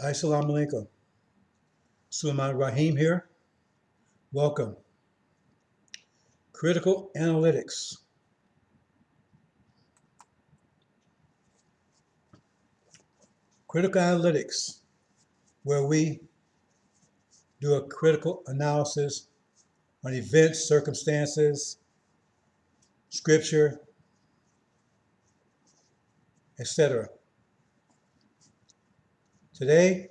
Assalamu alaikum. Sulaiman Rahim here. Welcome. Critical analytics. Critical analytics, where we do a critical analysis on events, circumstances, scripture, etc. Today,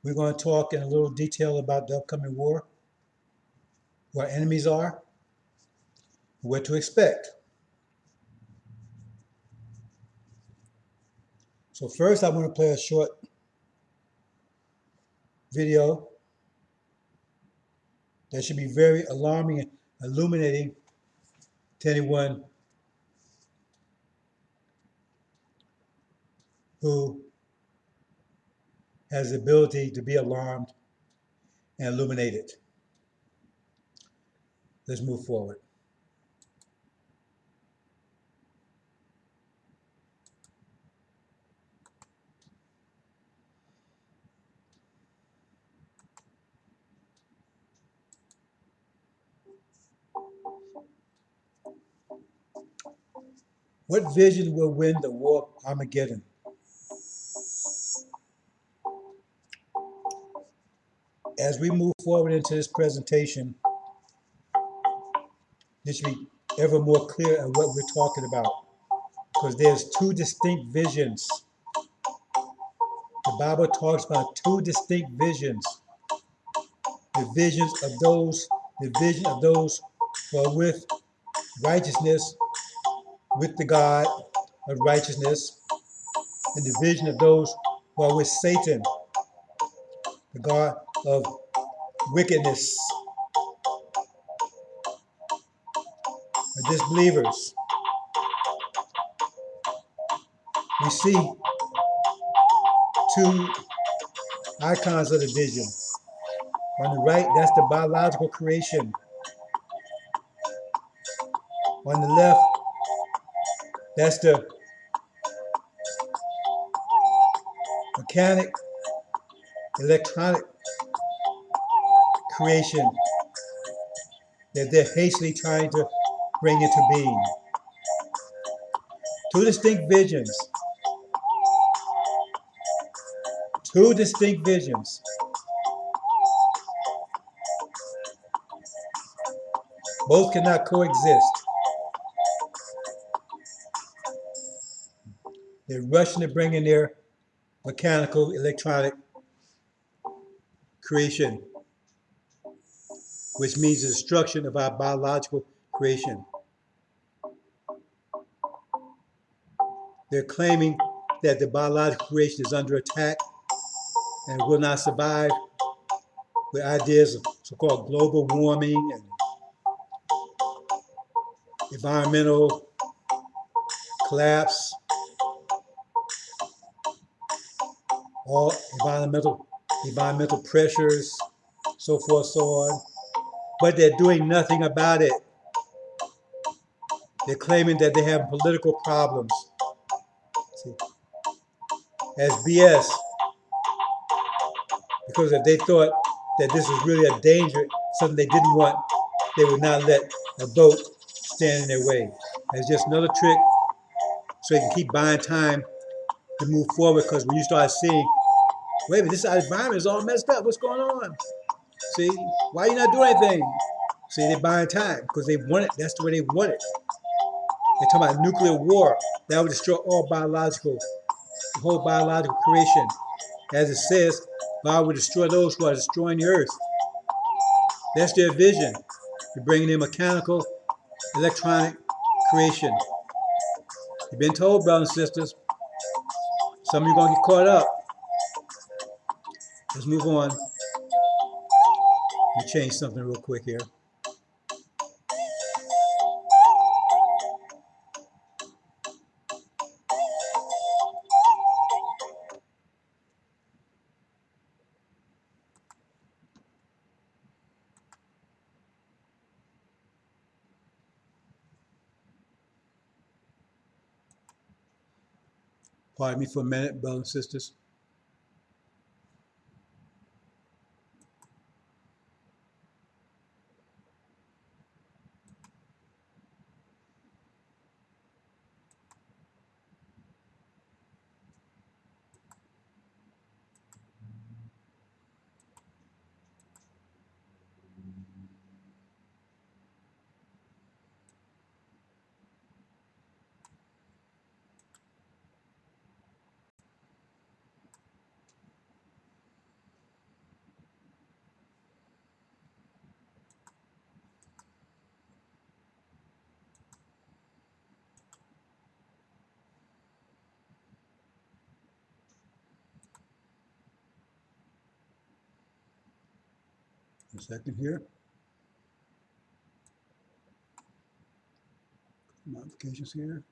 we're going to talk in a little detail about the upcoming war, who our enemies are, what to expect. So first, I want to play a short video that should be very alarming and illuminating to anyone who has the ability to be alarmed and illuminated. Let's move forward. What vision will win the war of Armageddon? As we move forward into this presentation, this should be ever more clear on what we're talking about, because there's two distinct visions. The Bible talks about two distinct visions. The vision of those who are with righteousness, with the God of righteousness, and the vision of those who are with Satan, the God of wickedness, the disbelievers. We see two icons of the vision. On the right, that's the biological creation. On the left, that's the mechanic, electronic creation that they're hastily trying to bring into being. Two distinct visions. Two distinct visions. Both cannot coexist. They're rushing to bring in their mechanical, electronic creation, which means the destruction of our biological creation. They're claiming that the biological creation is under attack and will not survive, with ideas of so-called global warming and environmental collapse, all environmental pressures, so forth, so on. But they're doing nothing about it. They're claiming that they have political problems. See, as BS, because if they thought that this was really a danger, something they didn't want, they would not let a vote stand in their way. It's just another trick so they can keep buying time to move forward, because when you start seeing, wait a minute, this environment is all messed up, what's going on? See, why are you not doing anything? See, they're buying time because they want it, that's the way they want it. They're talking about nuclear war, that would destroy the whole biological creation. As it says, God will destroy those who are destroying the earth. That's their vision. They're bringing in mechanical, electronic creation. You've been told, brothers and sisters, some of you are going to get caught up. Let's move on. Let me change something real quick here. Pardon me for a minute, brothers and sisters. A second here. Modifications here.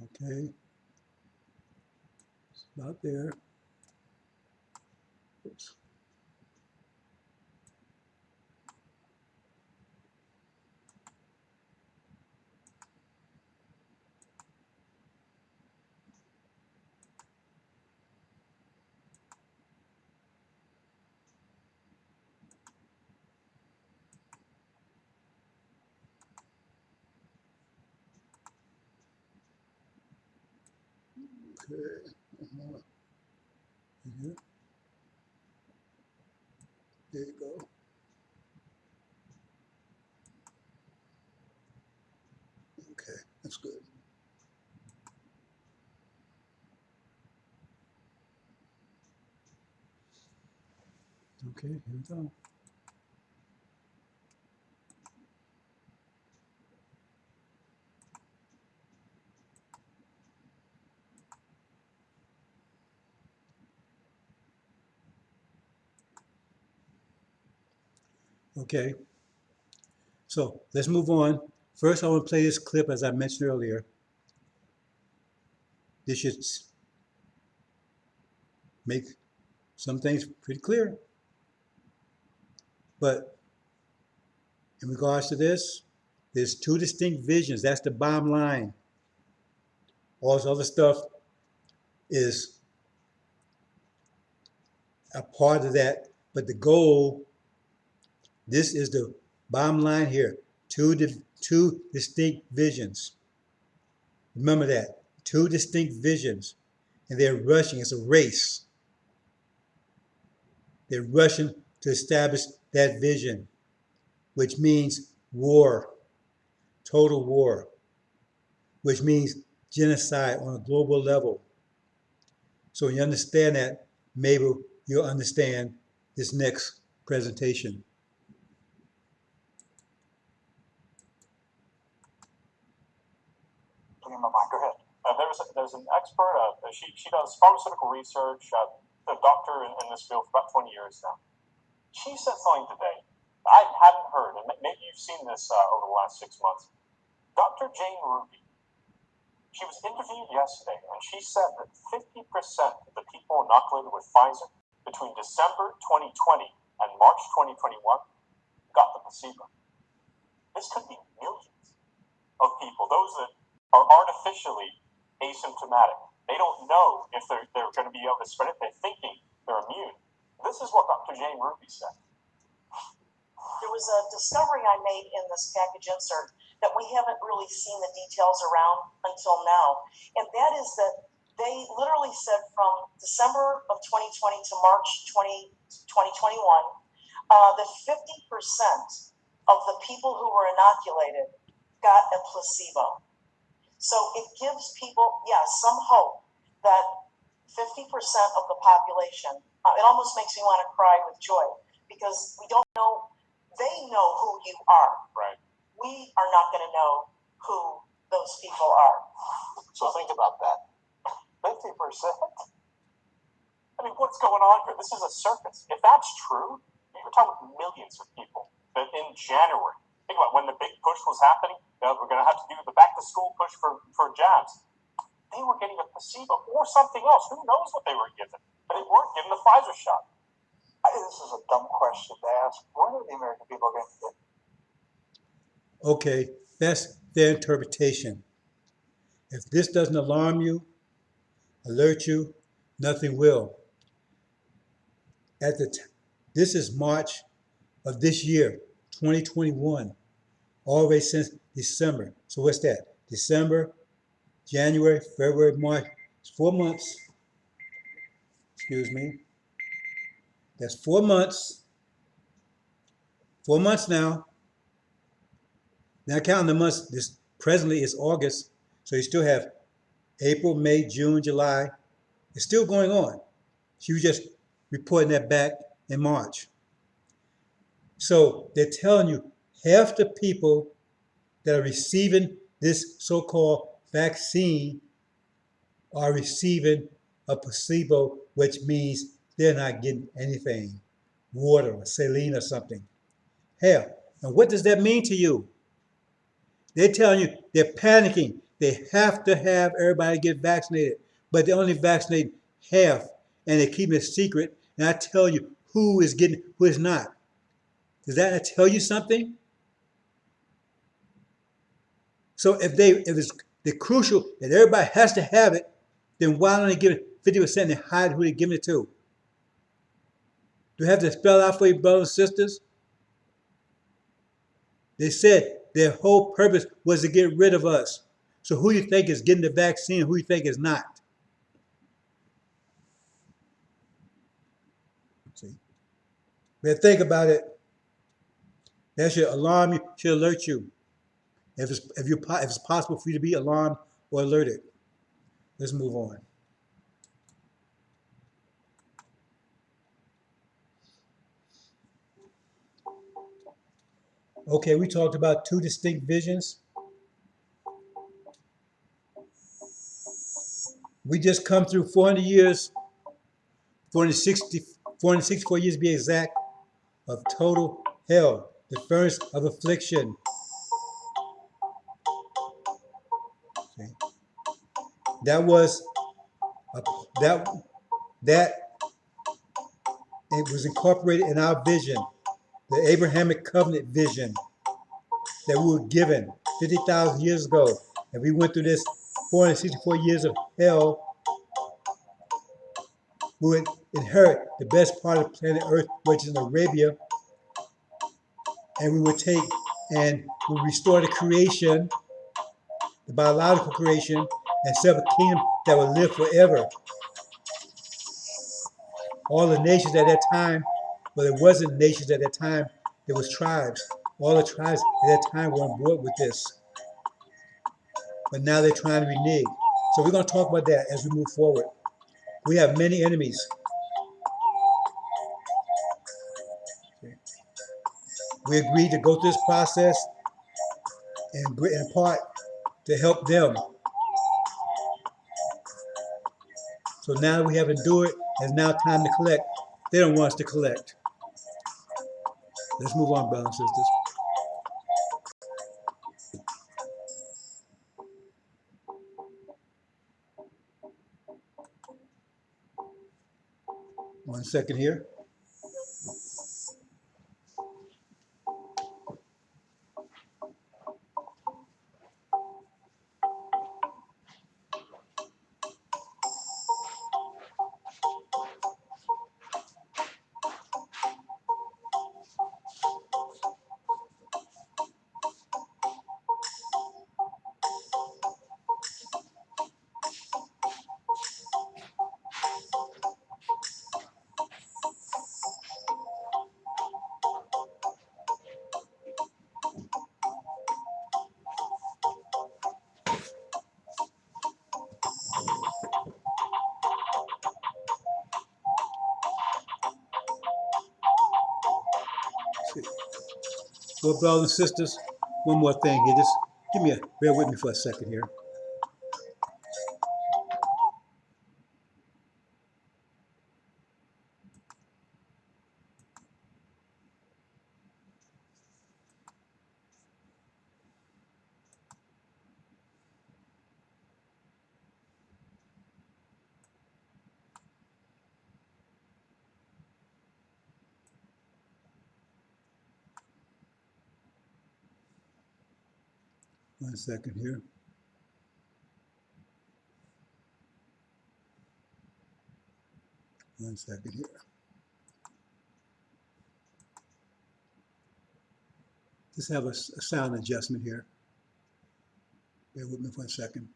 Okay. It's about there. Oops. Okay. Here. There you go. Okay, that's good. Okay, here we go. Okay, so let's move on. First, I want to play this clip as I mentioned earlier. This should make some things pretty clear. But in regards to this, there's two distinct visions. That's the bottom line. All this other stuff is a part of that, but the goal, this is the bottom line here. Two distinct visions. Remember that. Two distinct visions. And they're rushing. It's a race. They're rushing to establish that vision, which means war, total war, which means genocide on a global level. So when you understand that, maybe you'll understand this next presentation. In my mind. Go ahead. There's an expert. She does pharmaceutical research. A doctor in this field for about 20 years now. She said something today I hadn't heard, and maybe you've seen this over the last 6 months. Dr. Jane Ruby. She was interviewed yesterday, and she said that 50% of the people inoculated with Pfizer between December 2020 and March 2021 got the placebo. This could be millions of people, those that are artificially asymptomatic. They don't know if they're going to be able to spread it. They're thinking they're immune. This is what Dr. Jane Ruby said. There was a discovery I made in this package insert that we haven't really seen the details around until now. And that is that they literally said from December of 2020 to March 2021, that 50% of the people who were inoculated got a placebo. So it gives people, some hope that 50% of the population, it almost makes me want to cry with joy, because we don't know, they know who you are. Right. We are not going to know who those people are. So think about that. 50%? I mean, what's going on here? This is a circus. If that's true, you're talking millions of people that in January, think about when the big push was happening, we're going to have to do the back-to-school push for jabs. they were getting a placebo or something else. Who knows what they were given? But they weren't given the Pfizer shot. I think this is a dumb question to ask. What are the American people going to get? Okay, that's their interpretation. If this doesn't alarm you, alert you, nothing will. This is March of this year, 2021, already since December. So what's that? December, January, February, March. It's 4 months. Excuse me. That's 4 months. 4 months now. Now counting the months, this presently is August, so you still have April, May, June, July. It's still going on. She was just reporting that back in March. So they're telling you half the people that are receiving this so-called vaccine are receiving a placebo, which means they're not getting anything, water or saline or something. Hell, and what does that mean to you? They're telling you they're panicking. They have to have everybody get vaccinated, but they only vaccinate half, and they keep it secret. And I tell you who is getting, who is not. Does that not tell you something? So if it's the crucial that everybody has to have it, then why don't they give it 50% and hide who they're giving it to? Do you have to spell out for your brothers and sisters? They said their whole purpose was to get rid of us. So who you think is getting the vaccine, who you think is not? See? But think about it. That should alarm you, should alert you. If it's possible for you to be alarmed or alerted. Let's move on. Okay, we talked about two distinct visions. We just come through 400 years, 464 years to be exact, of total hell, the furnace of affliction. Okay. That was that it was incorporated in our vision, the Abrahamic covenant vision that we were given 50,000 years ago. And we went through this 464 years of hell. We would inherit the best part of planet Earth, which is Arabia, and we would take and we restore the creation, the biological creation, and set up a kingdom that would live forever. All the nations at that time, well, there wasn't nations at that time, there was tribes. All the tribes at that time were on board with this. But now they're trying to renege. So we're going to talk about that as we move forward. We have many enemies. We agreed to go through this process in part to help them. So now that we have endured, it's now time to collect. They don't want us to collect. Let's move on, brothers and sisters. One second here. Well, brothers and sisters, one more thing here. Just bear with me for a second here. 1 second here. One second here. Just have a sound adjustment here. Bear with me for a second.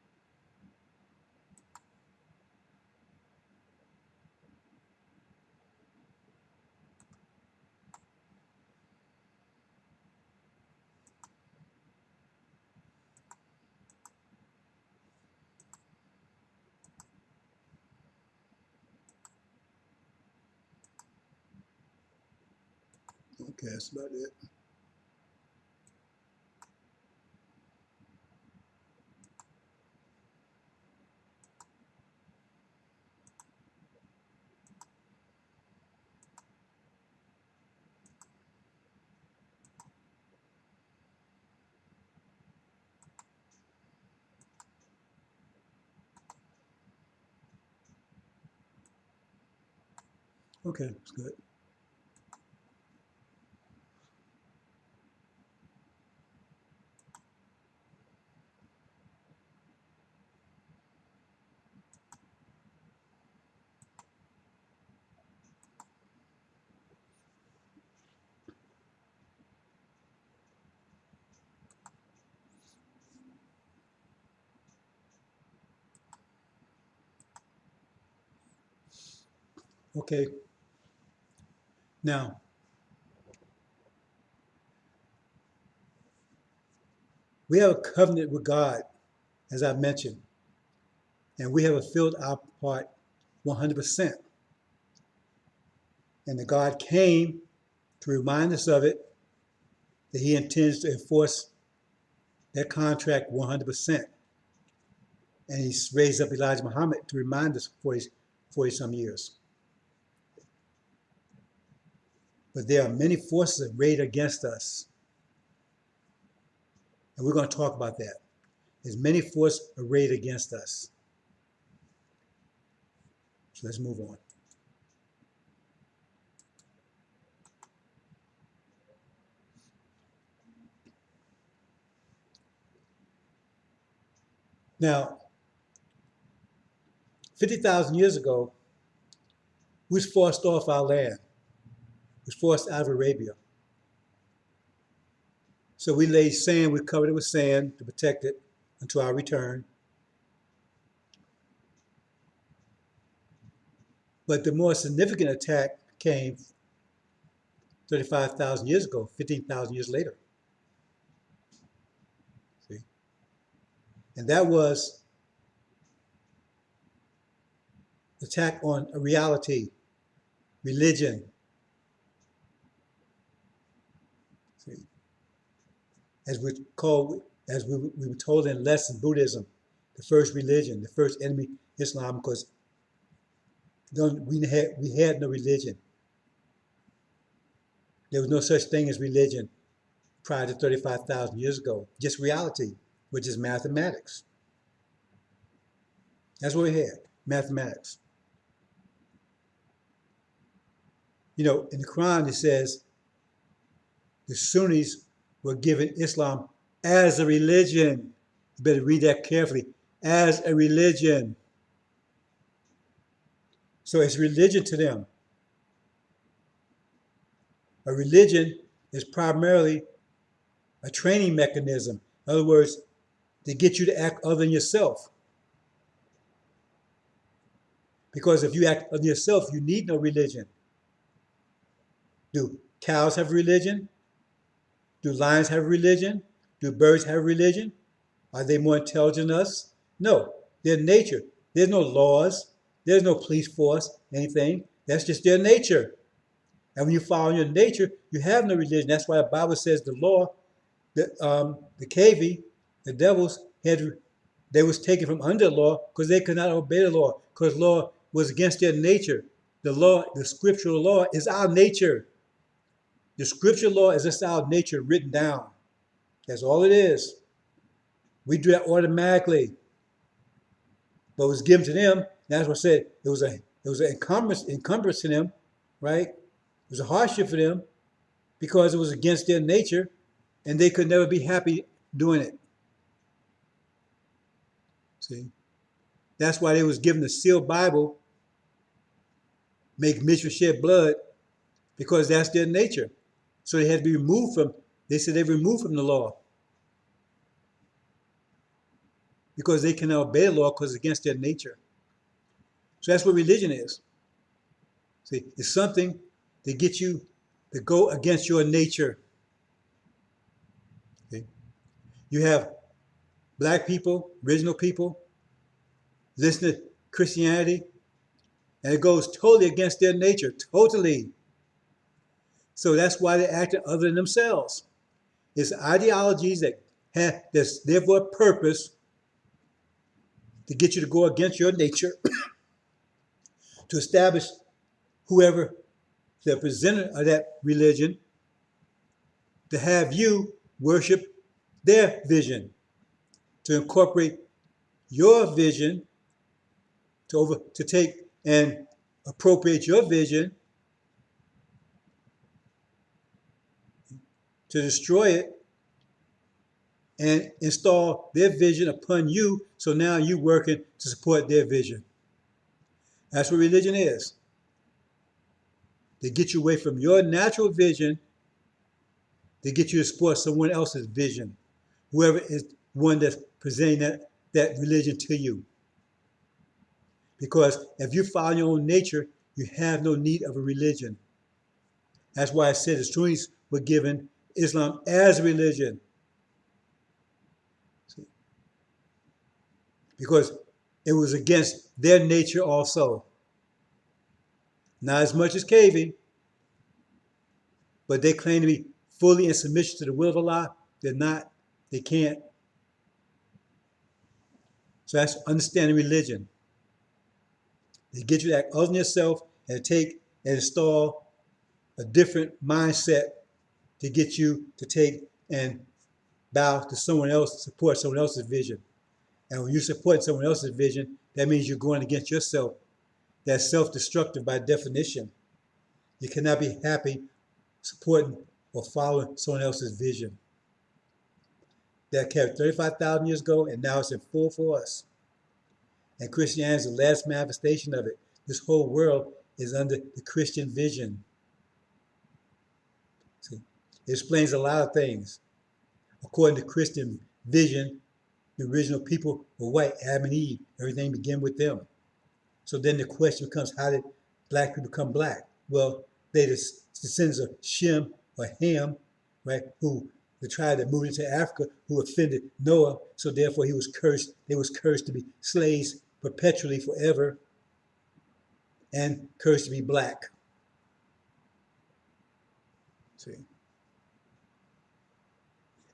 Okay, that's about it. Okay, that's good. Okay. Now, we have a covenant with God, as I mentioned, and we have fulfilled our part 100%. And the God came to remind us of it, that he intends to enforce that contract 100%. And he's raised up Elijah Muhammad to remind us for 40 some years. But there are many forces arrayed against us. And we're going to talk about that. There's many forces arrayed against us. So let's move on. Now, 50,000 years ago, we was forced off our land. We was forced out of Arabia. So we laid sand, we covered it with sand to protect it until our return. But the more significant attack came 35,000 years ago, 15,000 years later. See? And that was attack on a reality, religion. See? As we were told in lesson Buddhism, the first religion, the first enemy, Islam, because we had no religion. There was no such thing as religion prior to 35,000 years ago, just reality, which is mathematics. That's what we had, mathematics. You know, in the Quran it says the Sunnis were given Islam as a religion. You better read that carefully. As a religion. So it's religion to them. A religion is primarily a training mechanism. In other words, to get you to act other than yourself. Because if you act other than yourself, you need no religion. Do cows have religion? Do lions have religion? Do birds have religion? Are they more intelligent than us? No, they're nature. There's no laws. There's no police force, anything. That's just their nature. And when you follow your nature, you have no religion. That's why the Bible says the law, the Kavi, the devils, they was taken from under the law because they could not obey the law, because law was against their nature. The law, the scriptural law, is our nature. The scriptural law is just our nature written down. That's all it is. We do that automatically. But it was given to them. That's what I said. It was an encumbrance to them, right? It was a hardship for them because it was against their nature, and they could never be happy doing it. See, that's why they was given the sealed Bible, make Mishra shed blood, because that's their nature. So they had to be removed from. They said they removed from the law because they cannot obey the law because it's against their nature. So that's what religion is. See, it's something to get you to go against your nature. Okay? You have black people, original people, listen to Christianity, and it goes totally against their nature, totally. So that's why they're acting other than themselves. It's ideologies that's there for a purpose to get you to go against your nature, to establish whoever the presenter of that religion, to have you worship their vision, to incorporate your vision, to take and appropriate your vision, to destroy it, and install their vision upon you, so now you're working to support their vision. That's what religion is. To get you away from your natural vision, to get you to support someone else's vision, whoever is one that's presenting that religion to you. Because if you follow your own nature, you have no need of a religion. That's why I said the Sunnis were given Islam as a religion. See? Because it was against their nature also. Not as much as caving, but they claim to be fully in submission to the will of Allah. They're not. They can't. So that's understanding religion. They get you to act other than yourself and take and install a different mindset to get you to take and bow to someone else, support someone else's vision. And when you support someone else's vision, that means you're going against yourself. That's self-destructive by definition. You cannot be happy supporting or following someone else's vision. That carried 35,000 years ago, and now it's in full force. And Christianity is the last manifestation of it. This whole world is under the Christian vision. See, it explains a lot of things. According to Christian vision, the original people were white, Adam and Eve. Everything began with them. So then the question becomes, how did black people become black? Well, they're the descendants of Shem or Ham, right? Who the tribe that moved into Africa, who offended Noah. So therefore he was cursed. They was cursed to be slaves perpetually forever, and cursed to be black. See?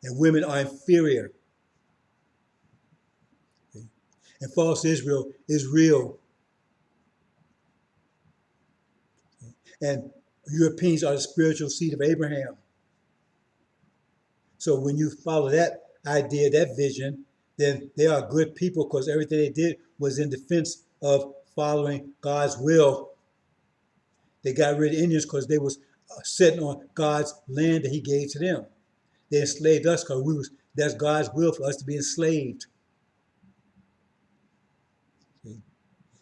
And women are inferior. See? And false Israel is real. See? And Europeans are the spiritual seed of Abraham. So when you follow that idea, that vision, then they are good people because everything they did was in defense of following God's will. They got rid of Indians because they was sitting on God's land that he gave to them. They enslaved us because that's God's will for us to be enslaved. See?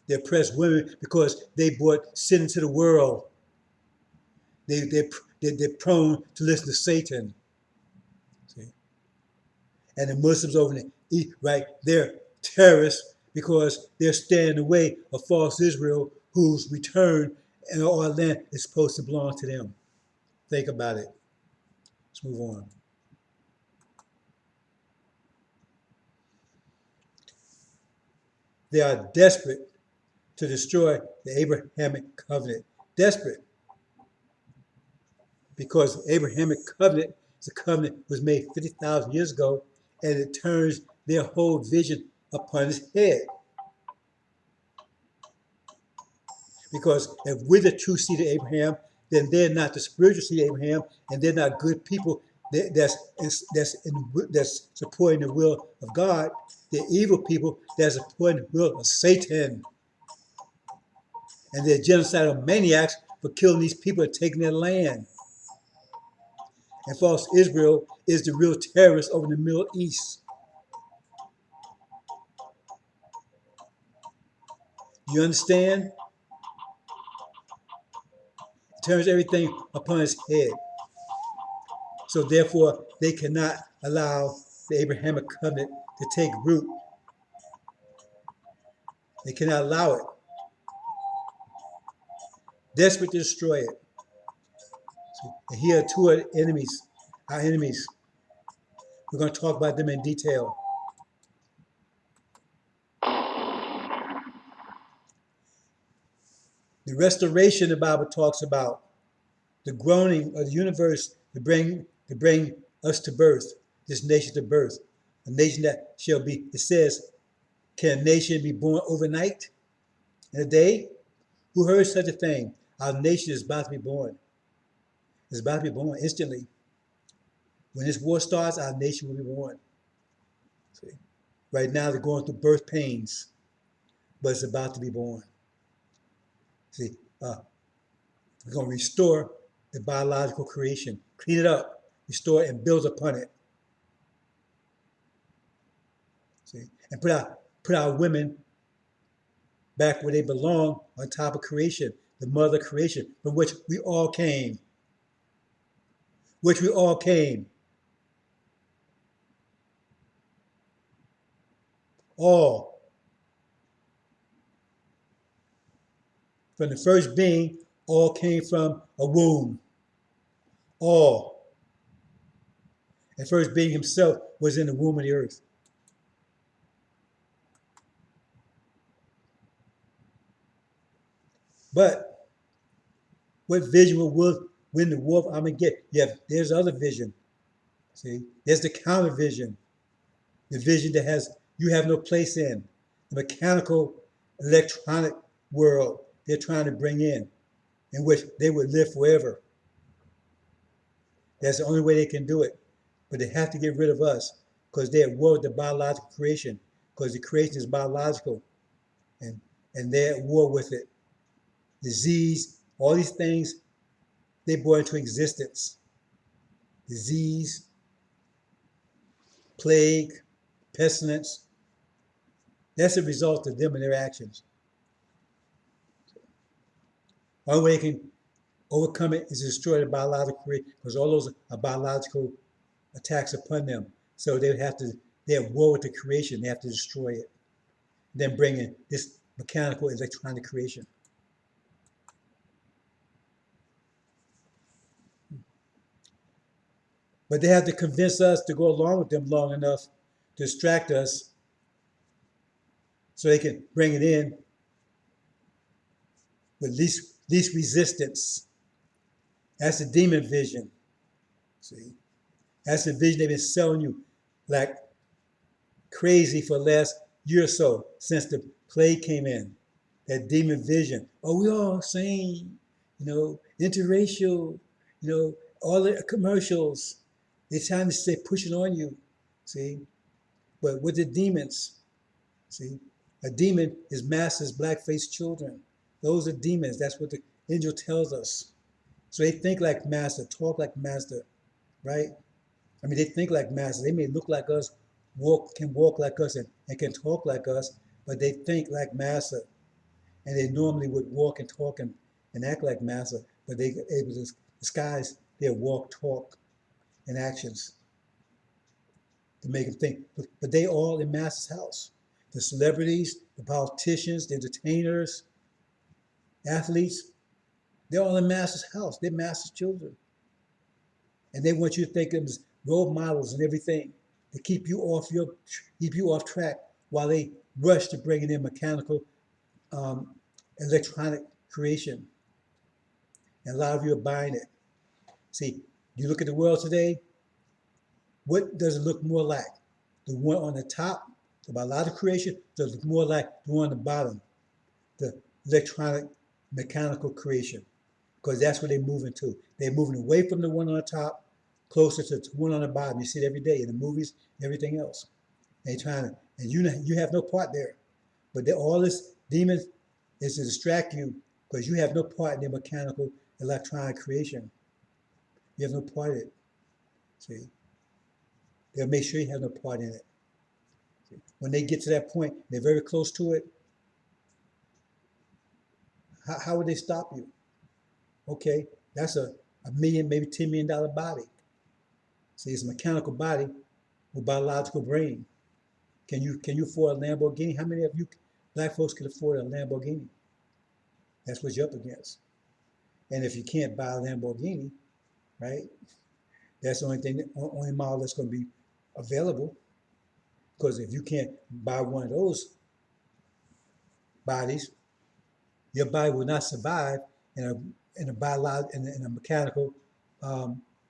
They oppressed women because they brought sin into the world. They're prone to listen to Satan. See? And the Muslims over in the East, right, they're terrorists because they're standing in the way of false Israel, whose return and all land is supposed to belong to them. Think about it. Let's move on. They are desperate to destroy the Abrahamic covenant. Desperate. Because the Abrahamic covenant is a covenant that was made 50,000 years ago, and it turns their whole vision upon its head. Because if we're the true seed of Abraham, then they're not the spiritual seed of Abraham, and they're not good people that's supporting the will of God. They're evil people that's supporting the will of Satan. And they're genocidal maniacs for killing these people and taking their land. And false Israel is the real terrorist over the Middle East. You understand? It turns everything upon its head. So therefore, they cannot allow the Abrahamic covenant to take root. They cannot allow it. Desperate to destroy it. And here are two enemies, our enemies. We're going to talk about them in detail. The restoration the Bible talks about, the groaning of the universe to bring us to birth, this nation to birth, a nation that shall be, it says, can a nation be born overnight in a day? Who heard such a thing? Our nation is about to be born. It's about to be born instantly. When this war starts, our nation will be born. See? Right now, they're going through birth pains, but it's about to be born. See, we're going to restore the biological creation, clean it up, restore it, and build upon it. See, and put our women back where they belong, on top of creation, the mother creation, from which we all came. Which we all came. All. From the first being, all came from a womb. All. And first being himself was in the womb of the earth. But what vision will win the war of Armageddon? There's other vision. See, there's the counter vision, the vision that has you have no place in, the mechanical, electronic world they're trying to bring in which they would live forever. That's the only way they can do it. But they have to get rid of us because they're at war with the biological creation, because the creation is biological, and they're at war with it. Disease, all these things they brought into existence. Disease, plague, pestilence. That's a result of them and their actions. The only way they can overcome it is to destroy the biological creation, because all those are biological attacks upon them. So they're at war with the creation. They have to destroy it. Then bring in this mechanical, electronic creation. But they have to convince us to go along with them long enough to distract us so they can bring it in with least resistance. That's the demon vision. See? That's the vision they've been selling you like crazy for the last year or so since the plague came in. That demon vision. Oh, we all same, interracial, all the commercials. They're trying to say, push it on you, see? But with the demons, see? A demon is master's black-faced children. Those are demons. That's what the angel tells us. So they think like master, talk like master, right? I mean, they think like master. They may look like us, can walk like us, and can talk like us, but they think like master. And they normally would walk and talk and act like master, but they are able to disguise their walk, talk, and actions to make them think. But they all in master's house. The celebrities, the politicians, the entertainers, athletes, they're all in master's house. They're master's children. And they want you to think of them as role models and everything to keep you off track while they rush to bring in mechanical, electronic creation. And a lot of you are buying it. See, you look at the world today, what does it look more like? The one on the top, the biological creation, does it look more like the one on the bottom, the electronic, mechanical creation? Because that's what they're moving to. They're moving away from the one on the top, closer to the one on the bottom. You see it every day in the movies and everything else. They're trying to, and you have no part there. But all this demon is to distract you because you have no part in their mechanical, electronic creation. You have no part in it. See? They'll make sure you have no part in it. See? When they get to that point, they're very close to it. How would they stop you? Okay, that's a million, maybe $10 million body. See, it's a mechanical body with biological brain. Can you afford a Lamborghini? How many of you black folks can afford a Lamborghini? That's what you're up against. And if you can't buy a Lamborghini, right, that's the only model that's going to be available. Because if you can't buy one of those bodies, your body will not survive in a in a mechanical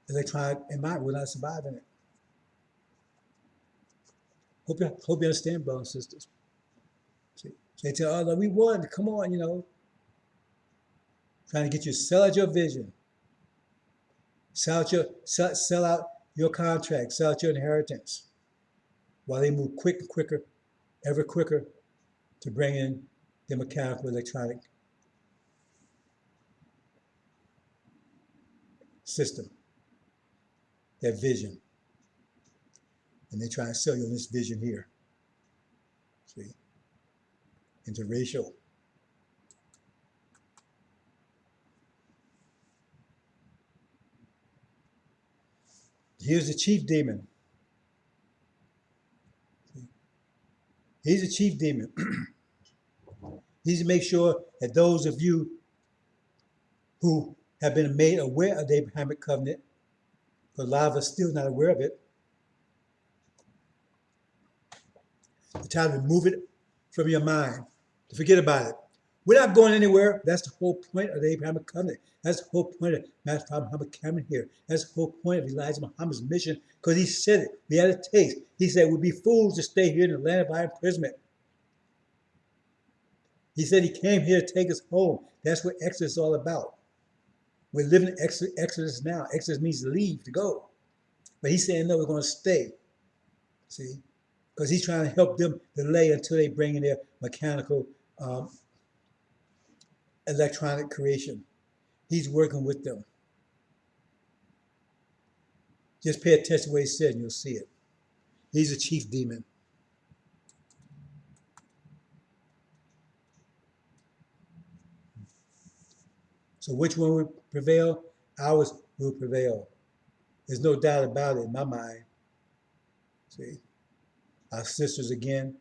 electronic environment. Will not survive in it. Hope you understand, brothers and sisters. See, so they tell, oh, we won. Come on, trying to get you to sell out your vision, sell out your contract, sell out your inheritance, while they move quicker, ever quicker, to bring in the mechanical electronic system, that vision. And they try and sell you on this vision here. See? Interracial. Here's the chief demon. See? He's the chief demon. He's to make sure that those of you who have been made aware of the Abrahamic covenant, because a lot of us still not aware of it, to try to remove it from your mind, to forget about it. We're not going anywhere. That's the whole point of the Abrahamic covenant. That's the whole point of Master Father Muhammad coming here. That's the whole point of Elijah Muhammad's mission, because he said it. We had a taste. He said we'd be fools to stay here in the land of our imprisonment. He said he came here to take us home. That's what Exodus is all about. We're living Exodus now. Exodus means to leave, to go. But he's saying, no, we're going to stay. See? Because he's trying to help them delay until they bring in their mechanical electronic creation. He's working with them. Just pay attention to what he said and you'll see it. He's a chief demon. So which one will prevail? Ours will prevail. There's no doubt about it in my mind. See? Our sisters again,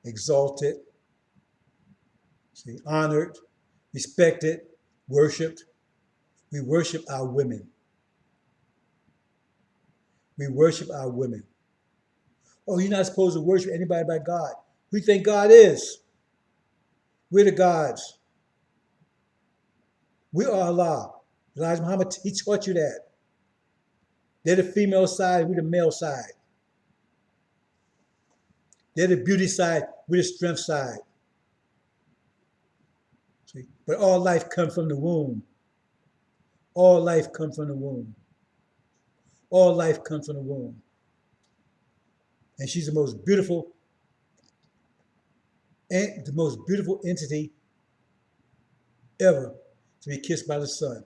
exalted, see, honored, respected, worshiped. We worship our women. We worship our women. Oh, you're not supposed to worship anybody but God. Who do you think God is? We're the gods. We are Allah. Elijah Muhammad, he taught you that. They're the female side, we're the male side. They're the beauty side, we're the strength side. See? But all life comes from the womb. All life comes from the womb. All life comes from the womb. And she's the most beautiful entity ever to be kissed by the sun.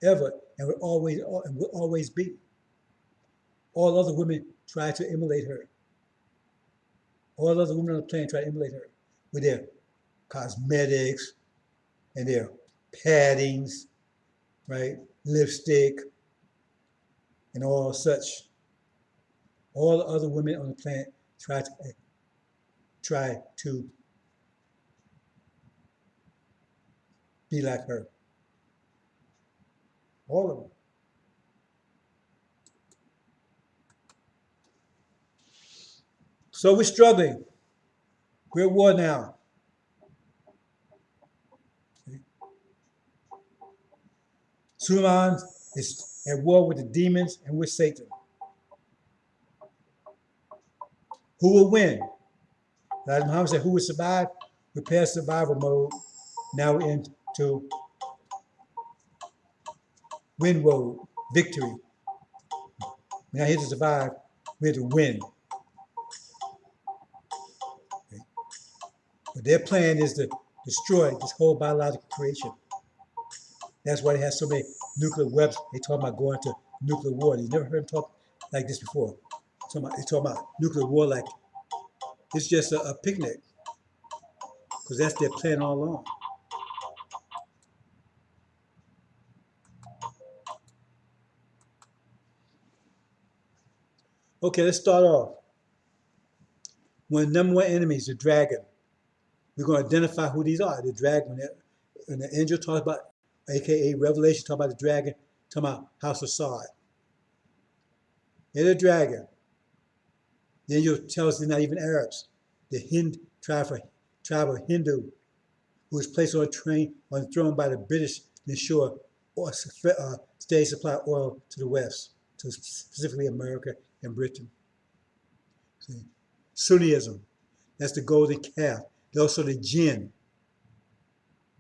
Ever. And will always be. All other women try to emulate her. All other women on the planet try to emulate her with their cosmetics and their paddings, right? Lipstick and all such. All the other women on the planet try to be like her. All of them. So we're struggling. We're at war now. Suleiman is at war with the demons and with Satan. Who will win? Elijah Muhammad said, who will survive? We're past survival mode. Now we're into win mode, victory. We're not here to survive, we're here to win. Okay. But their plan is to destroy this whole biological creation. That's why they have so many nuclear weapons. They talk about going to nuclear war. You never heard them talk like this before. They talk about nuclear war like it's just a picnic. Because that's their plan all along. Okay, let's start off. One of the number one enemies, the dragon. We're going to identify who these are. The dragon, when the angel talks about, aka Revelation, talk about the dragon, talking about House of Sod. They're the dragon. The angel tells us they're not even Arabs. The tribe of Hindu, who was placed on the throne by the British to ensure steady supply of oil to the West, to specifically America and Britain. See? Sunnism, that's the golden calf. They're also the jinn,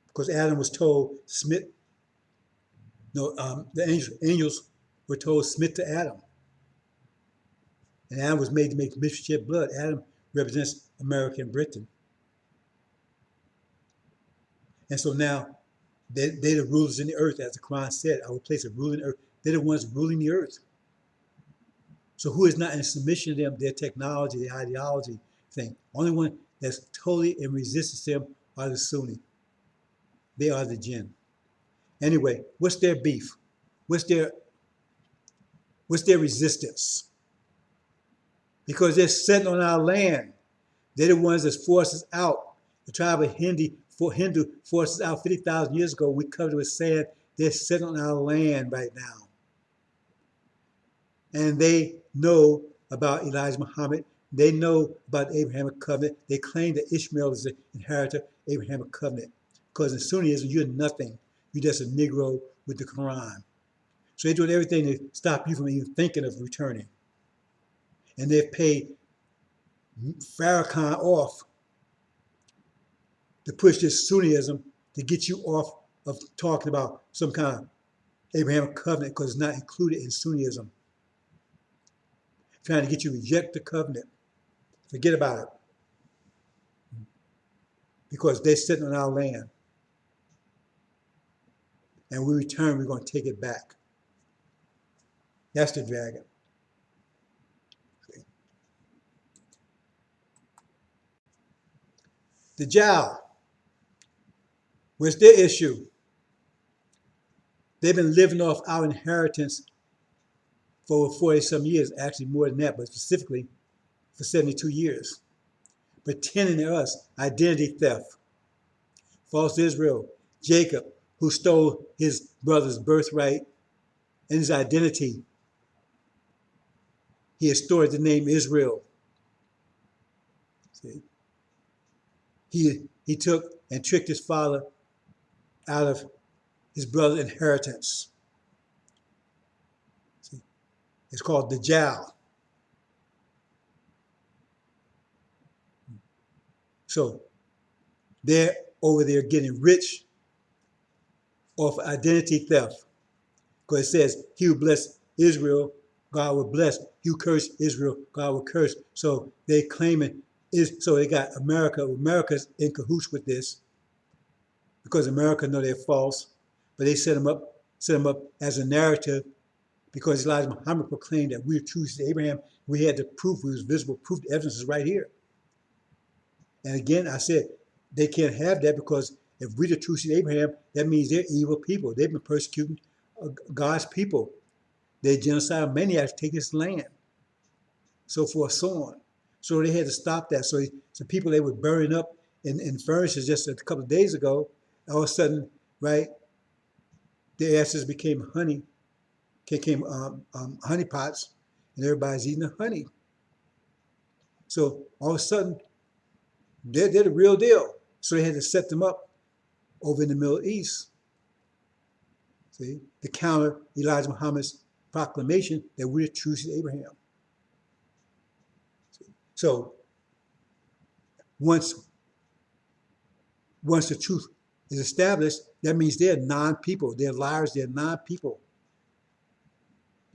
because Adam was told, the angels were told, submit to Adam. And Adam was made to make mischief shed blood. Adam represents America and Britain. And so now, they're the rulers in the earth, as the Quran said. I will place a ruler in the earth. They're the ones ruling the earth. So who is not in submission to them, their technology, their ideology thing? Only one that's totally in resistance to them are the Sunni. They are the jinn. Anyway, what's their beef? What's their resistance? Because they're sitting on our land. They're the ones that forced us out. The tribe of Hindu forced us out 50,000 years ago. We covered it with sand. They're sitting on our land right now. And they know about Elijah Muhammad. They know about the Abrahamic covenant. They claim that Ishmael is the inheritor of the Abrahamic covenant. Because in Sunnism, you're nothing. You're just a Negro with the Quran. So they're doing everything to stop you from even thinking of returning. And they've paid Farrakhan off to push this Sunnism to get you off of talking about some kind of Abrahamic covenant, because it's not included in Sunnism. Trying to get you to reject the covenant. Forget about it. Because they're sitting on our land. And when we return, we're going to take it back. That's the dragon. The Jal. What's their issue? They've been living off our inheritance for over 40-some years, actually more than that, but specifically for 72 years. Pretending to us, identity theft. False Israel. Jacob, who stole his brother's birthright and his identity. He has stored the name Israel. See? He took and tricked his father out of his brother's inheritance. See? It's called the Jal. So they're over there getting rich off identity theft. Because it says, he who bless Israel, God will bless. He who curse Israel, God will curse. So they claiming, so they got America. America's in cahoots with this because America know they're false. But they set them up as a narrative because Elijah Muhammad proclaimed that we are true to Abraham. We had the proof, we was visible proof, the evidence is right here. And again, I said, they can't have that because if we're the true seed of Abraham, that means they're evil people. They've been persecuting God's people. They're genocidal maniacs taking his land, so forth, so on. So they had to stop that. So people they were burning up in furnaces just a couple of days ago, all of a sudden, right, their ashes became honey pots, and everybody's eating the honey. So all of a sudden, they're the real deal. So they had to set them up over in the Middle East. See, to counter Elijah Muhammad's proclamation that we're the true seed of Abraham. So once the truth is established, that means they're non-people. They're liars. They're non-people.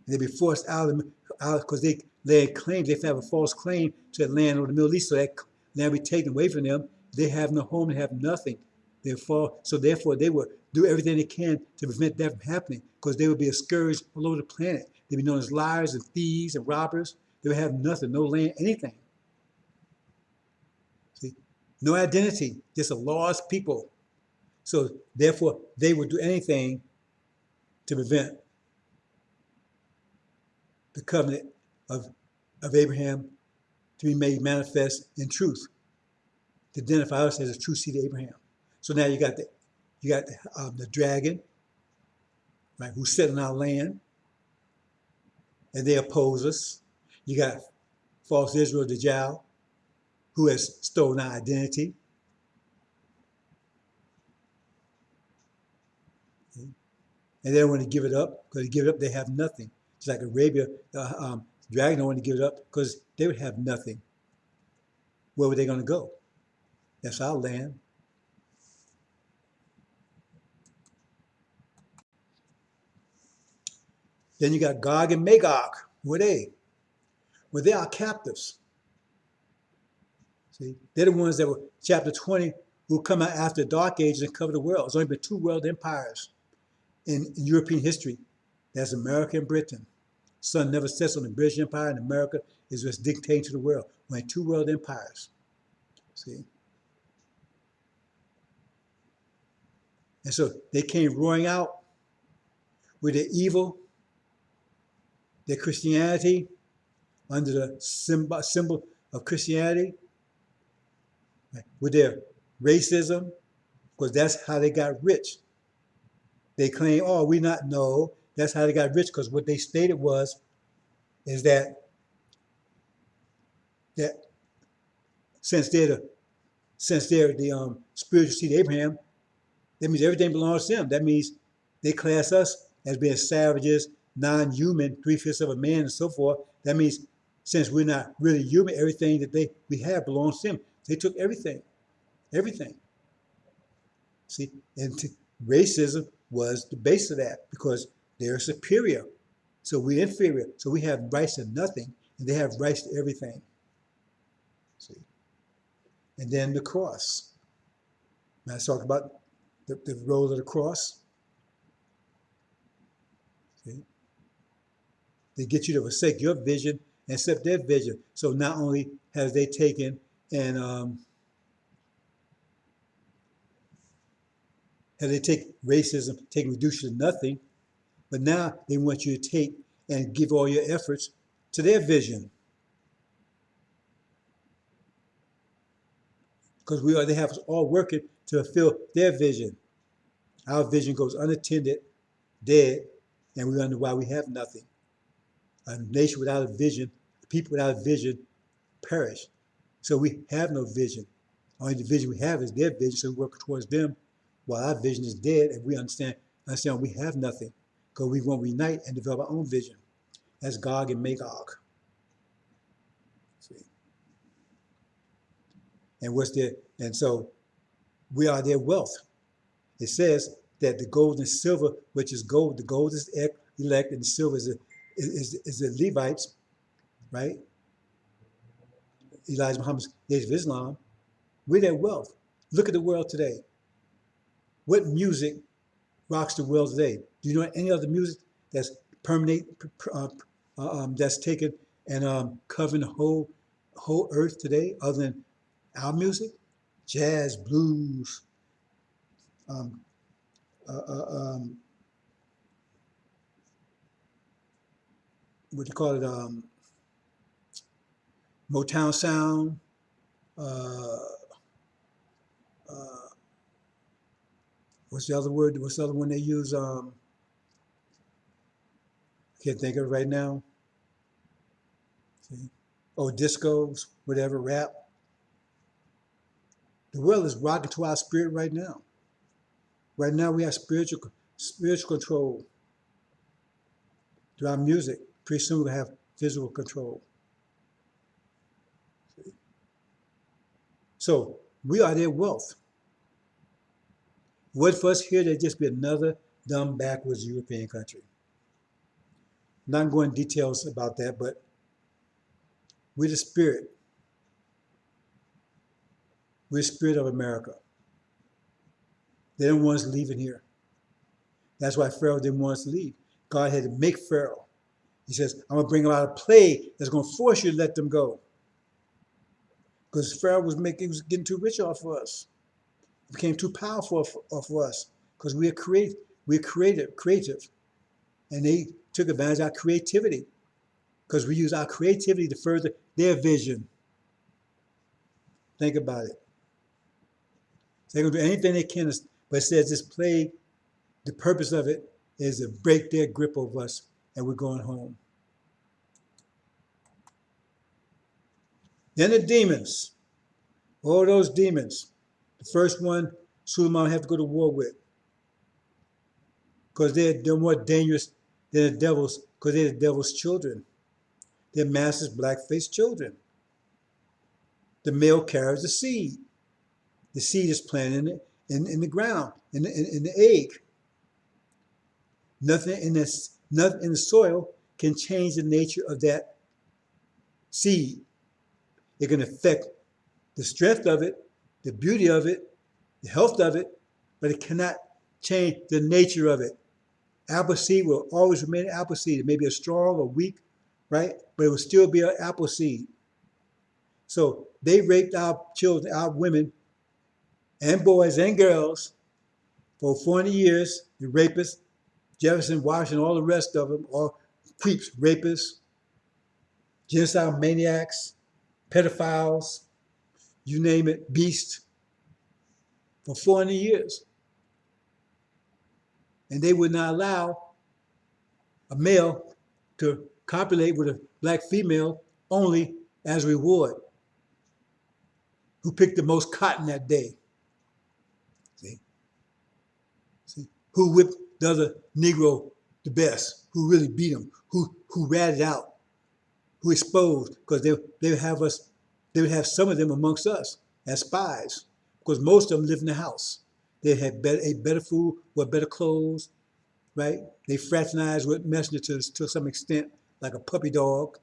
And they be forced out because they claim they have a false claim to that land or the Middle East. So that land be taken away from them. They have no home. They have nothing. So therefore, they will do everything they can to prevent that from happening because they would be a scourge all over the planet. They'd be known as liars and thieves and robbers. They would have nothing, no land, anything. See, no identity, just a lost people. So therefore, they would do anything to prevent the covenant of of Abraham to be made manifest in truth, to identify us as a true seed of Abraham. So now you got the dragon, right, who's sitting on our land, and they oppose us. You got false Israel, Dajjal, who has stolen our identity. And they don't want to give it up, because they give it up, they have nothing. It's like Arabia, dragon don't want to give it up because they would have nothing. Where were they going to go? That's our land. Then you got Gog and Magog. Who are they? Well, they are captives. See, they're the ones that were, chapter 20, who come out after the Dark Ages and cover the world. There's only been two world empires in European history. That's America and Britain. Sun never sets on the British Empire, and America is just dictating to the world. Only two world empires. See? And so they came roaring out with their evil, their Christianity, under the symbol of Christianity, right, with their racism, because that's how they got rich. They claim, oh, we not know. That's how they got rich, because what they stated is that since they're the spiritual seed of Abraham, that means everything belongs to them. That means they class us as being savages, non-human, 3/5 of a man, and so forth. That means since we're not really human, everything that we have belongs to them. They took everything, everything. See, and racism was the base of that, because they're superior, so we're inferior. So we have rights to nothing, and they have rights to everything. See, and then the cross. Now let's talk about the role of the cross. See? They get you to forsake your vision and accept their vision. So not only have they taken and have they take racism, take reduce you to nothing, but now they want you to take and give all your efforts to their vision. Because they have us all working to fulfill their vision. Our vision goes unattended, dead, and we wonder why we have nothing. A nation without a vision, people without a vision perish. So we have no vision. Only the vision we have is their vision, so we work towards them, while our vision is dead, and we understand we have nothing, because we won't unite and develop our own vision. That's Gog and Magog. See? And so we are their wealth. It says that the gold and silver, which is gold, the gold is elect, and the silver is the Levites, right? Elijah Muhammad's Age of Islam. We're their wealth. Look at the world today. What music rocks the world today? Do you know any other music that's that's taken and covering the whole earth today, other than our music? Jazz, blues, what do you call it? Motown sound. What's the other word? What's the other one they use? I can't think of it right now. See? Oh, discos, whatever, rap. The world is rocking to our spirit right now. Right now we have spiritual control through our music. Pretty soon we'll have physical control. See? So we are their wealth. What for us here, there'd just be another dumb, backwards European country. I'm not going into details about that, but we're the spirit. We're the spirit of America. They don't want us leaving here. That's why Pharaoh didn't want us to leave. God had to make Pharaoh. He says, I'm going to bring about a plague that's going to force you to let them go. Because Pharaoh was getting too rich off of us. It became too powerful for us, because we're creative. And they took advantage of our creativity, because we use our creativity to further their vision. Think about it. So they're going to do anything they can, but it says this plague, the purpose of it is to break their grip over us, and we're going home. Then the demons, all those demons. The first one, Suleiman have to go to war with, because they're more dangerous than the devils, because they're the devil's children. They're master's black-faced children. The male carries the seed. The seed is planted in the ground, in the egg. Nothing in the soil can change the nature of that seed. It can affect the strength of it, the beauty of it, the health of it, but it cannot change the nature of it. Apple seed will always remain apple seed. It may be a strong or weak, right? But it will still be an apple seed. So they raped our children, our women, and boys and girls for 40 years. The rapists, Jefferson, Washington, all the rest of them, all creeps, rapists, genocidal maniacs, pedophiles, you name it, beasts, for 400 years. And they would not allow a male to copulate with a black female only as a reward. Who picked the most cotton that day? See? Who whipped the other Negro the best? Who really beat him? Who ratted out? Who exposed? Because they would have some of them amongst us as spies, because most of them lived in the house. They had ate better food, wore better clothes, right? They fraternized with messengers to some extent, like a puppy dog,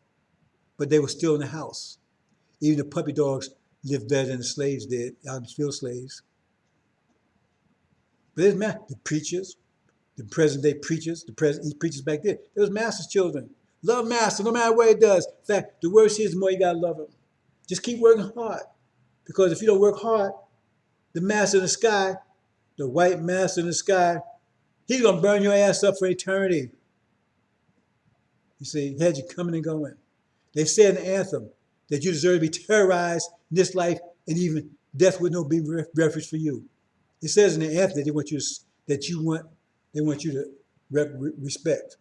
but they were still in the house. Even the puppy dogs lived better than the slaves did, out in the field slaves. But there's the preachers, the present day preachers, he preachers back then. There was master's children. Love master, no matter what he does. In fact, the worse he is, the more you gotta love him. Just keep working hard. Because if you don't work hard, the master in the sky, the white master in the sky, he's gonna burn your ass up for eternity. You see, he had you coming and going. They said in the anthem that you deserve to be terrorized in this life, and even death would not be refuge for you. It says in the anthem that they want you to respect.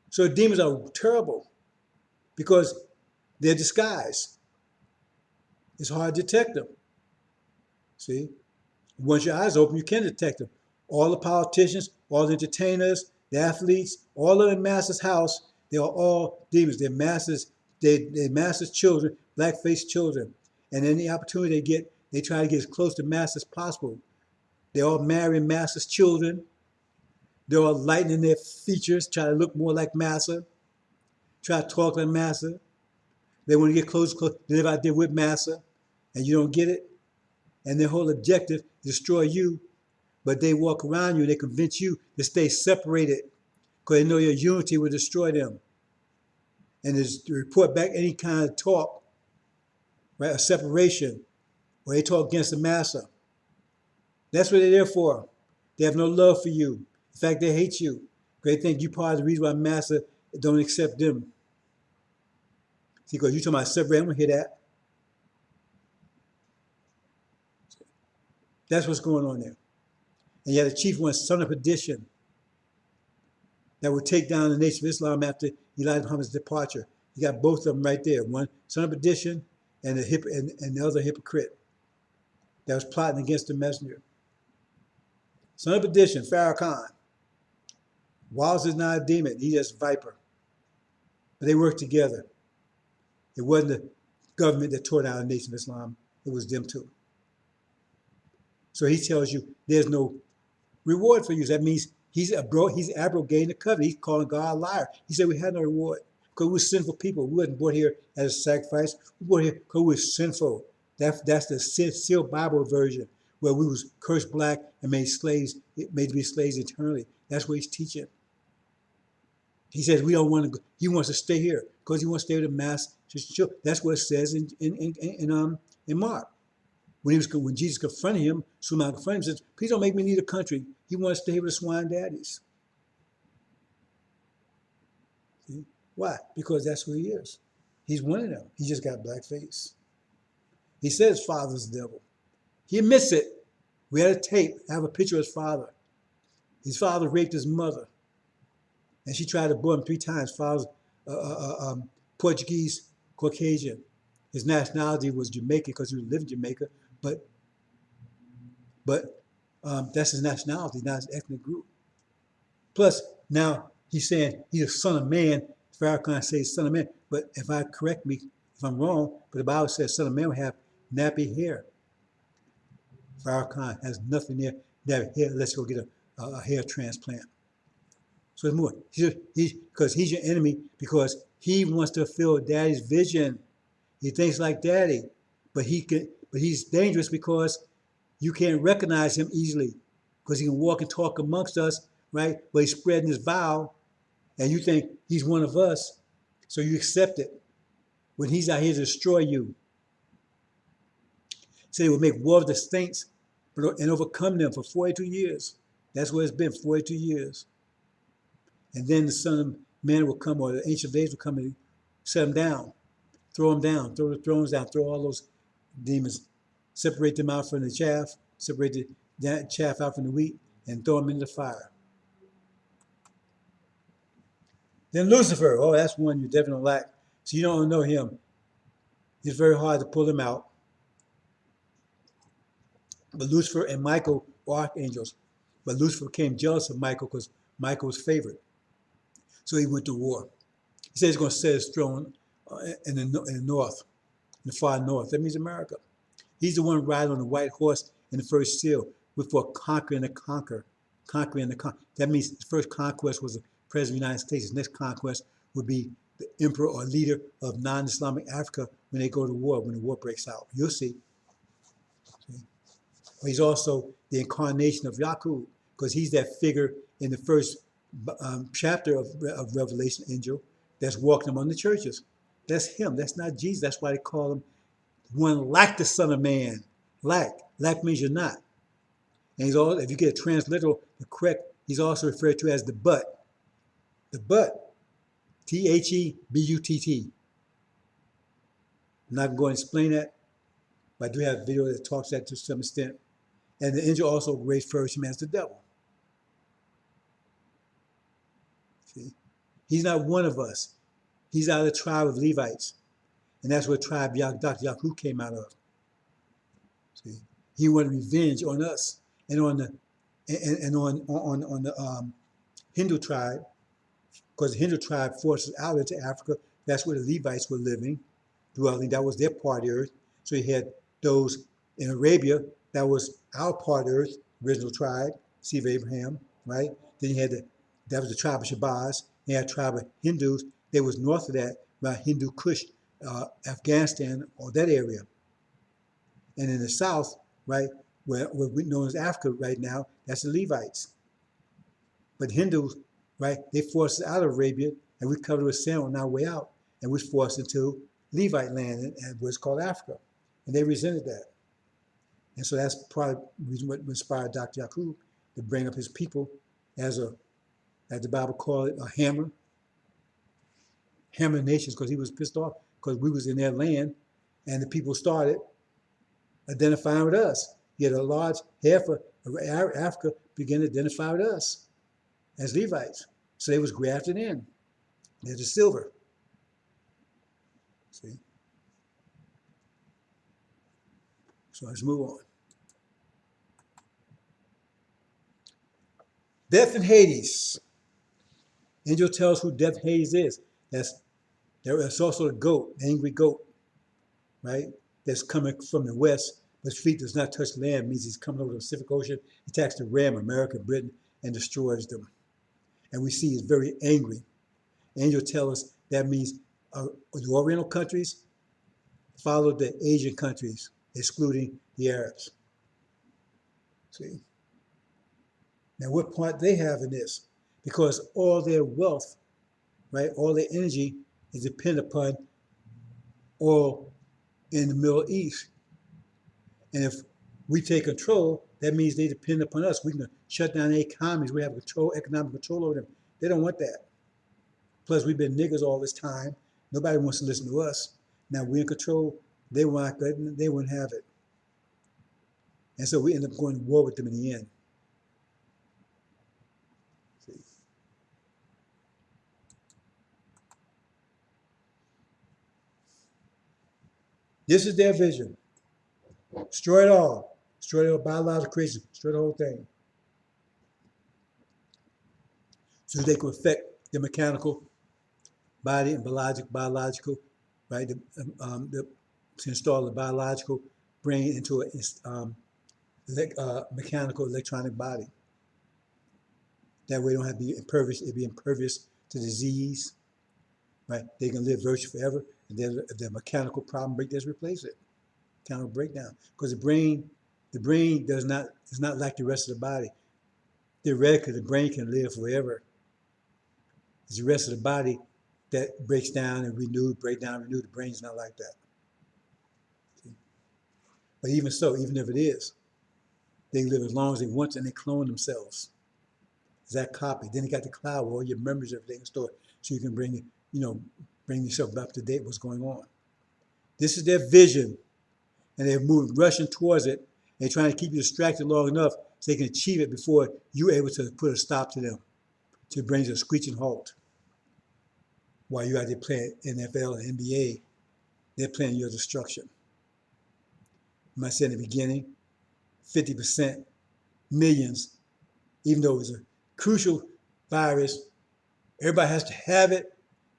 So demons are terrible because they're disguised. It's hard to detect them. See, once your eyes open, you can detect them. All the politicians, all the entertainers, the athletes, all of the master's house, they are all demons. They're master's children, black-faced children. And any opportunity they get, they try to get as close to master as possible. They all marry master's children. They're all lightening their features, try to look more like master, try to talk like master. They want to get close, live out there with master, and you don't get it. And their whole objective is to destroy you, but they walk around you and they convince you to stay separated because they know your unity will destroy them. And to report back any kind of talk, right, a separation, or they talk against the master. That's what they're there for. They have no love for you. In fact, they hate you. They think you're part of the reason why master don't accept them. See, because you're talking about separate, I don't hear that. That's what's going on there. And you had a chief one, son of perdition, that would take down the Nation of Islam after Elijah Muhammad's departure. You got both of them right there. One, son of perdition, and the other hypocrite that was plotting against the messenger. Son of perdition, Farrakhan. Wallace is not a demon, he's just a viper. But they worked together. It wasn't the government that tore down the Nation of Islam, it was them too. So he tells you there's no reward for you. That means he's abrogating the covenant. He's calling God a liar. He said we had no reward because we were sinful people. We wasn't born here as a sacrifice. We were born here because we were sinful. That's the sealed Bible version where we was cursed black and made to be slaves eternally. That's what he's teaching. He says we don't want to go. He wants to stay here because he wants to stay with the mass. That's what it says in Mark. When Jesus confronted him, Suleiman confronted him, says, please don't make me leave the country. He wants to stay with the swine daddies. See? Why? Because that's who he is. He's one of them. He just got black face. He says his father's the devil. He admits it. We had a tape. I have a picture of his father. His father raped his mother, and she tried to born him 3 times. Father's Portuguese, Caucasian. His nationality was Jamaican because he was living in Jamaica, but that's his nationality, not his ethnic group. Plus, now he's saying he's a son of man. Farrakhan says son of man, but if I'm wrong, but the Bible says son of man will have nappy hair. Farrakhan has nothing there, nappy hair. Let's go get a hair transplant. So it's more. Because he's your enemy because he wants to fulfill daddy's vision. He thinks like daddy, but he's dangerous because you can't recognize him easily because he can walk and talk amongst us, right? But he's spreading his vow, and you think he's one of us, so you accept it when he's out here to destroy you. So they would make war with the saints and overcome them for 42 years. That's what it's been, 42 years. And then the Son of Man will come, or the Ancient of Days will come and set them down, throw the thrones down, throw all those demons, separate them out from the chaff, separate the chaff out from the wheat, and throw them into the fire. Then Lucifer, oh, that's one you definitely lack. So you don't know him. It's very hard to pull him out. But Lucifer and Michael were archangels. But Lucifer became jealous of Michael because Michael was favored. So he went to war. He said he's going to set his throne in the north, in the far north. That means America. He's the one riding on the white horse in the first seal before conquering the conquer. That means the first conquest was the President of the United States. The next conquest would be the emperor or leader of non-Islamic Africa when they go to war, when the war breaks out. You'll see. He's also the incarnation of Yaqub, because he's that figure in the first chapter of Revelation, angel, that's walking among the churches. That's him. That's not Jesus. That's why they call him one like the Son of Man. Like means you're not. And he's all, if you get a transliteral, the correct, he's also referred to as the butt. The butt. Thebutt. I'm not going to explain that, but I do have a video that talks that to some extent. And the angel also refers to him as the devil. See? He's not one of us. He's out of the tribe of Levites. And that's where tribe Dr. Yaqub came out of. See? He wanted revenge on us and on the Hindu tribe, because the Hindu tribe forced us out into Africa. That's where the Levites were living, dwelling. That was their part of the earth. So you had those in Arabia, that was our part of the earth, original tribe, seed of Abraham, right? Then you had that was the tribe of Shabazz. You had a tribe of Hindus. They was north of that, about Hindu Kush, Afghanistan, or that area. And in the south, right, where we know as Africa right now, that's the Levites. But Hindus, right, they forced us out of Arabia, and we covered with sand on our way out, and we forced into Levite land, and what's called Africa. And they resented that. And so that's probably the reason what inspired Dr. Yaqub to bring up his people as the Bible called it, a hammer nations, because he was pissed off because we was in their land, and the people started identifying with us. He had a large half of Africa began to identify with us as Levites. So they was grafted in. There's the silver. See? So let's move on. Death in Hades. Angel tells who Death Hades is. That's also the goat, the angry goat, right? That's coming from the west, but his feet does not touch land, means he's coming over the Pacific Ocean, attacks the ram, America, Britain, and destroys them. And we see he's very angry. Angel tells us that means the Oriental countries followed the Asian countries, excluding the Arabs. See? Now, what part they have in this? Because all their wealth, right, all their energy is dependent upon oil in the Middle East. And if we take control, that means they depend upon us. We can shut down their economies. We have economic control over them. They don't want that. Plus, we've been niggers all this time. Nobody wants to listen to us. Now we're in control. They want it. They wouldn't have it. And so we end up going to war with them in the end. See? This is their vision. Destroy it all. Destroy the biological creation. Destroy the whole thing. So they can affect the mechanical body and biological, right? To install the biological brain into a mechanical electronic body. That way, they don't have to be impervious. It'd be impervious to disease, right? They can live virtually forever, and then if the mechanical problem break, just replace it. Mechanical breakdown, because the brain is not like the rest of the body. Theoretically, the brain can live forever. It's the rest of the body that breaks down and renewed, break down, renewed. The brain's not like that. See? But even so, even if it is, they live as long as they want to, and they clone themselves. Is that copy? Then you got the cloud where all your memories, everything stored, so you can bring yourself up to date what's going on. This is their vision, and they're moving, rushing towards it. They're trying to keep you distracted long enough so they can achieve it before you're able to put a stop to them, to bring to a screeching halt. While you're out there playing NFL and NBA, they're planning your destruction. I said in the beginning, 50%, millions, even though it's a crucial virus, everybody has to have it,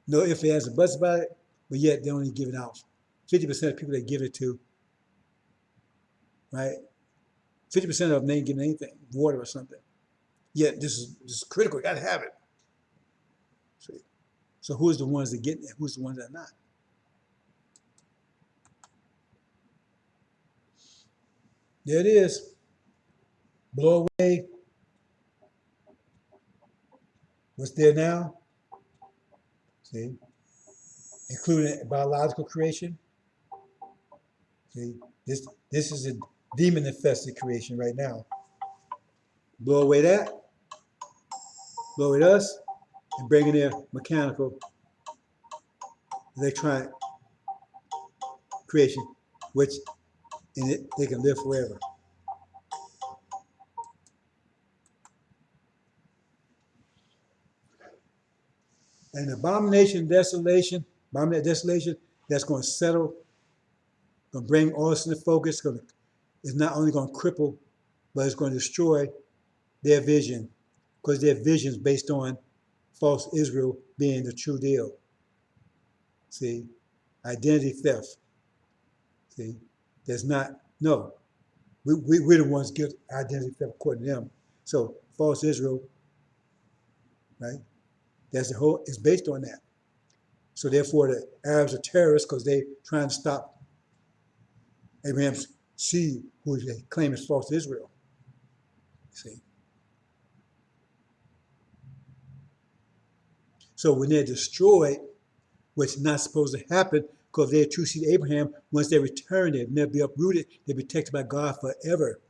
no ifs, ands, and buts about it, but yet they only give it out. 50% of people they give it to, right? 50% of them they ain't giving anything, water or something. Yet this is critical, you gotta have it. See? So who's the ones that get it? Who's the ones that are not? There it is. Blow away what's there now. See? Including biological creation. See? This is a demon-infested creation right now. Blow away that. Blow away us. And bring in their mechanical, electronic creation, which in it they can live forever. And abomination, desolation, that's going to settle, going to bring all this into focus, it's not only going to cripple, but it's going to destroy their vision, because their vision is based on false Israel being the true deal. See, identity theft. See, there's not, no, we're the ones get identity theft according to them. So false Israel, right? That's the whole, it's based on that. So therefore the Arabs are terrorists because they're trying to stop Abraham's seed, who they claim is false Israel. See? So when they're destroyed, which is not supposed to happen, because they're true seed of Abraham, once they return, they'll never be uprooted. They're protected by God forever.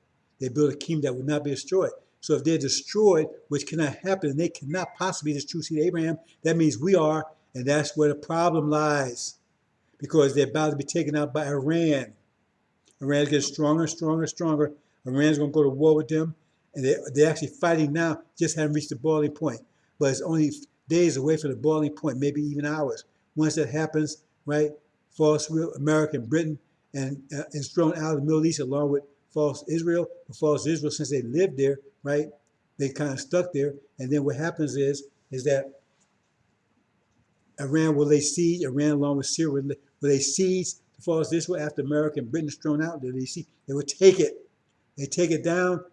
They build a kingdom that will not be destroyed. So if they're destroyed, which cannot happen, and they cannot possibly be the true seed of Abraham, that means we are, and that's where the problem lies. Because they're about to be taken out by Iran. Iran's getting stronger and stronger and stronger. Iran's going to go to war with them. And they're actually fighting now, just haven't reached the boiling point. But it's only days away from the boiling point, maybe even hours. Once that happens, right, false America and Britain and is thrown out of the Middle East along with false Israel. The false Israel, since they lived there, right, they kind of stuck there. And then what happens is that Iran will lay siege, Iran along with Syria will lay siege to false Israel after America and Britain is thrown out. They will take it. They take it down,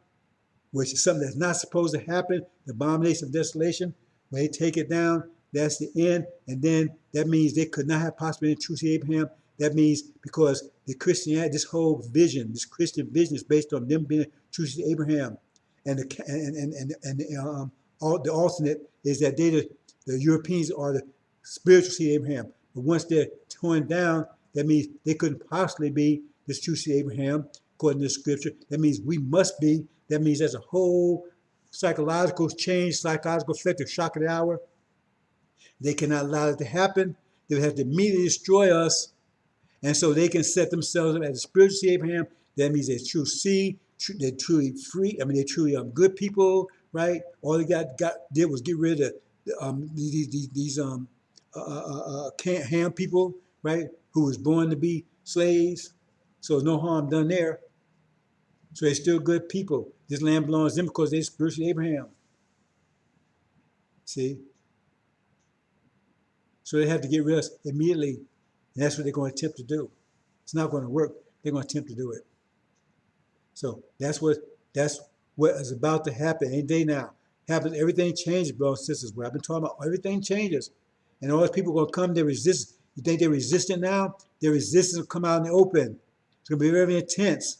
which is something that's not supposed to happen, the abomination of desolation. When they take it down, that's the end. And then that means they could not have possibly been true seed of Abraham. That means because the Christianity, this whole vision, this Christian vision is based on them being true seed of Abraham. And the alternate is that the Europeans are the spiritual seed of Abraham. But once they're torn down, that means they couldn't possibly be this true seed of Abraham, according to the scripture. That means we must be. That means there's a whole psychological change, psychological effect, of shock of the hour. They cannot allow it to happen. They would have to immediately destroy us. And so they can set themselves up as a spiritual seed of Abraham. That means they're true seed, they're truly free. I mean, they're truly good people, right? All they did was get rid of these Ham people, right? Who was born to be slaves. So there's no harm done there. So they're still good people. This land belongs to them because they're spiritual Abraham. See? So they have to get rid of us immediately. And that's what they're going to attempt to do. It's not going to work. They're going to attempt to do it. So that's what is about to happen any day now. Happens, everything changes, brothers and sisters. What I've been talking about, everything changes. And all those people are going to come, they resist. You think they're resistant now? Their resistance will come out in the open. It's going to be very intense.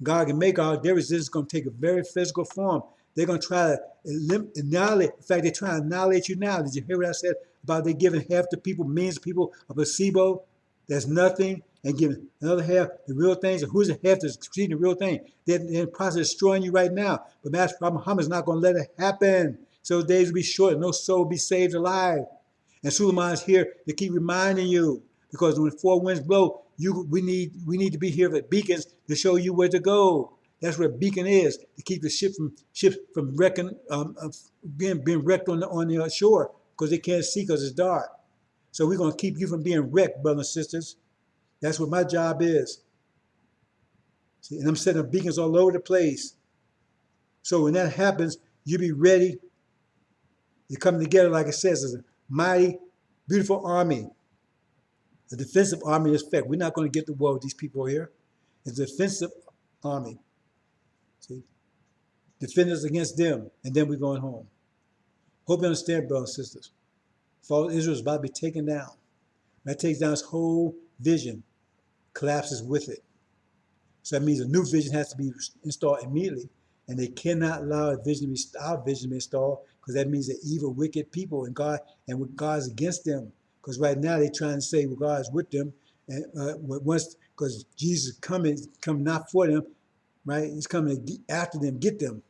God can make all their resistance going to take a very physical form. They're going to try to annihilate. In fact, they're trying to annihilate you now. Did you hear what I said about they giving half the people, millions of people, a placebo? That's nothing, and giving another half the real things. And who's the half that's receiving the real thing? They're in the process of destroying you right now. But Master Prophet Muhammad is not going to let it happen. So days will be short. No soul will be saved alive. And Suleiman is here to keep reminding you, because when the four winds blow, we need to be here with beacons to show you where to go. That's what a beacon is, to keep the ships from wrecking, being wrecked on the shore, because they can't see because it's dark. So we're going to keep you from being wrecked, brothers and sisters. That's what my job is. See, and I'm setting up beacons all over the place. So when that happens, you be ready. You come together, like it says, as a mighty, beautiful army. A defensive army in effect. We're not going to get the war with these people here. It's a defensive army. See? Defend us against them, and then we're going home. Hope you understand, brothers and sisters. False Israel is about to be taken down. That takes down its whole vision, collapses with it. So that means a new vision has to be installed immediately, and they cannot allow our vision to be installed, because that means they're evil, wicked people, and God is against them. Because right now they're trying to say, well, God is with them, and because Jesus is coming not for them, right? He's coming after them, get them.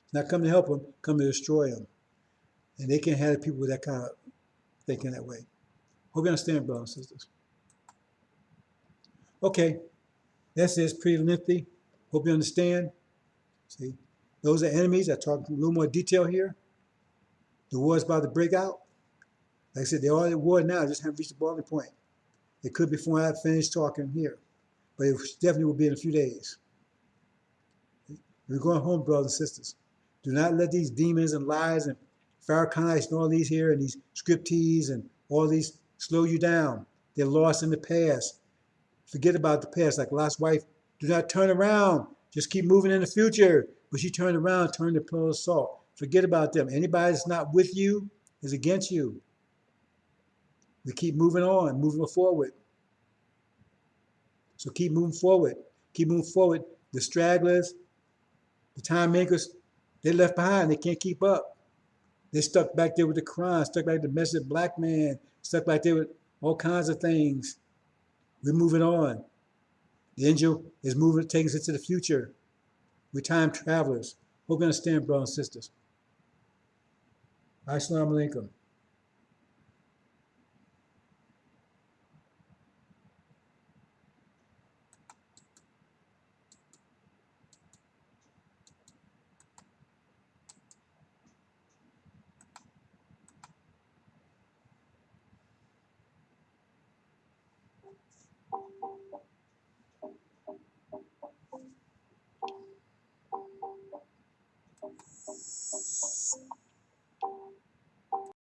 He's not coming to help them, coming to destroy them. And they can't have people with that kind of thinking that way. Hope you understand, brothers and sisters. Okay, that's it. It's pretty lengthy. Hope you understand. See, those are enemies. I talked in a little more detail here. The war is about to break out. Like I said, they're all at war now. Just haven't reached the boiling point. It could be before I finish talking here, but it definitely will be in a few days. We're going home, brothers and sisters. Do not let these demons and lies and Farrakhanite and all these here and these scriptees and all these slow you down. They're lost in the past. Forget about the past. Like Lot's wife, do not turn around. Just keep moving in the future. But she turned around, turned the pillar of salt. Forget about them. Anybody that's not with you is against you. We keep moving on, moving forward. So keep moving forward. Keep moving forward. The stragglers, the time makers, they're left behind. They can't keep up. They're stuck back there with the Quran, stuck back with the message of black man, stuck back there with all kinds of things. We're moving on. The angel is moving, taking us into the future. We're time travelers. Hope you understand, brothers and sisters. Assalamu alaikum.